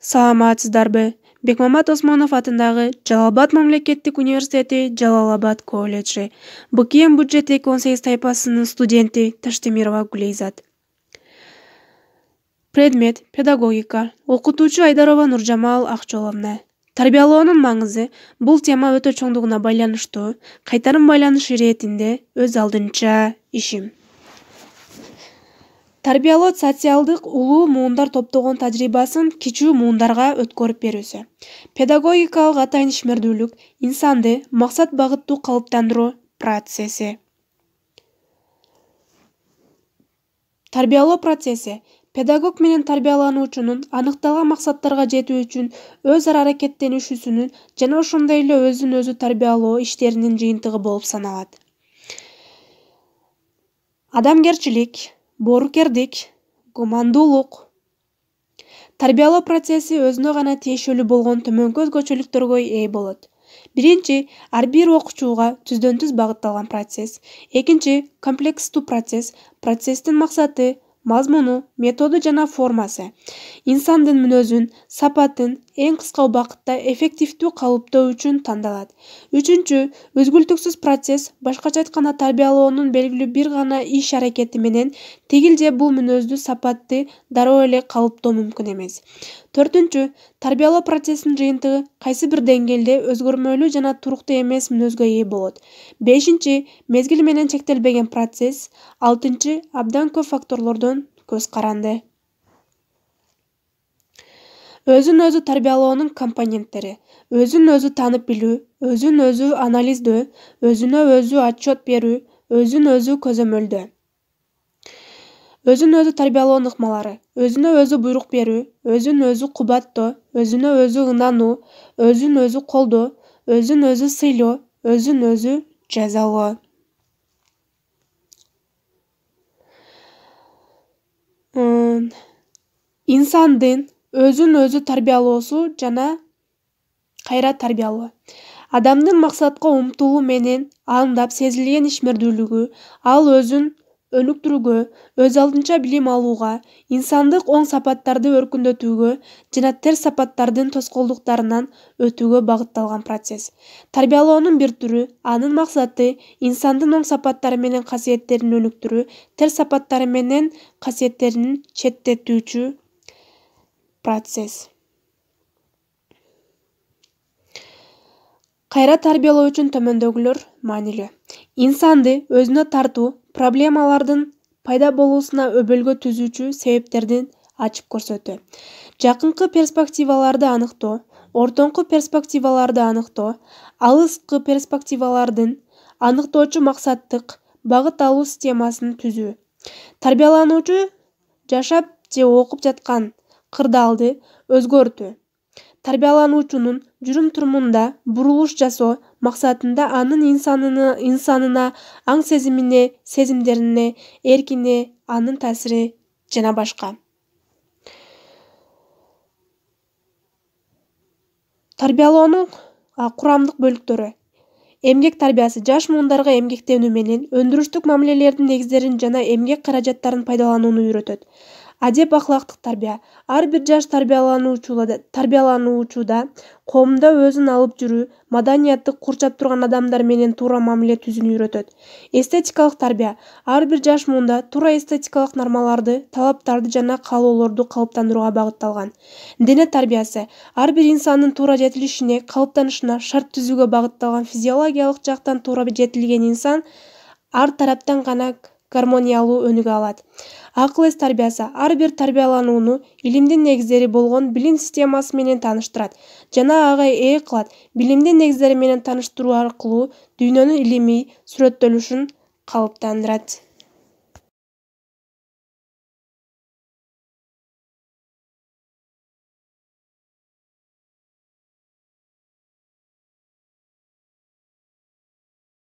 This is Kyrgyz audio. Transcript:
Саламатсыздарбы? Бекмамат Осмонов атындагы Жалал-Абад мамлекеттик университети Жалал-Абад колледжи. БКМ бюджет 2018 тайпасынын студенти Таштемирова Гулейзат. Предмет – педагогика. Окутуучу Айдарова Нуржамал Акчоловна. Тарбиялоонун маңызы бул тема өтө чоңдугуна байланыштуу, кайтарым байланыш иретинде өз алдынча ишим. Тарбиялоо социалдык улуу муундар топтогон тажрыйбасын кичүү муундарга өткөрүп берүүсү. Педагогикалык атайын ишмердүүлүк инсанды максат багыттуу калыптандыруу процесси. Тарбиялоо процесси педагог менен тарбиялануучунун аныкталган максаттарга жетүү үчүн өз ара аракеттенишүүсүнүн жана ошондой эле өзүн өзү тарбиялоо иштеринин жыйынтыгы болуп саналат. Адамгерчилик, боорукердик, гумандуулук. Тарбиялоо процесси өзүнө гана тиешелүү болгон төмөнкү өзгөчөлүктөргө ээ болот. Биринчи, ар бир окуучуга түздөн түз багытталган процесс. Экинчи, комплекстүү процесс. Процесстин максаты, мазмуну, методу жана формасы. Инсандын мүнөзүн, сапатын эң кыска убакытта эффективдүү калыптоо үчүн тандалат. Үчүнчү, үзгүлтүксүз процесс. Башкача айтканда тарбиялоонун белгилүү бир гана иш аракети менен тигил же бул мүнөздүү сапатты дароо эле калыптоо мүмкүн эмес. Төртүнчү, тарбиялоо процессинин жыйынтыгы кайсы бир деңгээлде өзгөрмөлүү жана туруктуу эмес мүнөзгө ээ болот. Бешинчи, мезгил менен чектелбеген процесс. Алтынчы, абдан көп факторлордон көз каранды. Өзүн өзү тарбиялоонун компоненттери: өзүн өзү таанып билүү, өзүн өзү анализдөө, өзүнө өзү отчет берүү, өзүн өзү көзөмөлдөө. Өзүн өзү тарбиялоонун ыкмалары: өзүнө өзү буйрук берүү, өзүн өзү кубаттоо, өзүнө өзү ынануу, өзүн өзү колдоо, өзүн өзү сыйлоо, өзүн өзү жазалоо. Инсандын өзүн өзү тарбиялоосу жана кайра тарбиялоо. Адамдын максатка умтулуу менен андап сезилген ишмердүүлүгү, ал өзүн өнүктүрүүгө, өз алдынча билим алууга, инсандык оң сапаттарды өркүндөтүүгө жана терс сапаттардын тоскоолдуктарынан өтүүгө багытталган процесс. Тарбиялоонун бир түрү, анын максаты инсандын оң сапаттары менен касиеттерин өнүктүрүү, терс сапаттары менен касиеттерин четтетүүчү процесс. Кайра тарбиялоо үчүн төмөндөгүлөр маанилүү. Инсанды өзүнө тартуу, проблемалардын пайда болуусуна өбөлгө түзүүчү себептердин ачып көрсөтүү. Жакынкы перспективаларды аныктоо, ортоңку перспективаларды аныктоо, алыскы перспективалардын аныктоочу максаттык багыт алуу системасын түзүү. Тарбиялануучу жашап же окуп жаткан кырдаалды өзгөртүү. Тарбиялануучунун жүрүм-турумунда бурулуш жасоо максатында анын инсанына, аң-сезимине, сезимдерине, эркине, анын таасири жана башка. Тарбиялоонун курамдык бөлүктөрү: эмгек тарбиясы жаш муундарга эмгектенүү менен өндүрүштүк мамилелердин негиздерин жана эмгек каражаттарын пайдаланууну үйрөтөт. Адеп-ахлактык тарбия: ар бир жаш тарбиялануучуда коомдо өзүн алып жүрүү, маданиятты, курчап турган адамдар менен туура мамиле түзүүнү үйрөтөт. Эстетикалык тарбия: ар бир жаш муунда туура эстетикалык нормаларды, талаптарды жана каалоолорду калыптандырууга багытталган. Дене тарбиясы: ар бир инсандын туура жетилишине, калыптанышына шарт түзүүгө багытталган. Физиологиялык жактан туура жетилген инсан ар тараптан гана гармониялуу өнүгө алат. Акыл-эс тарбиясы: ар бир тарбияланууну илимдин негиздери болгон билим системасы менен тааныштырат жана ага ээ кылат. Билимдин негиздери менен тааныштыруу аркылуу дүйнөнүн илимий сүрөттөлүшүн калыптандырат.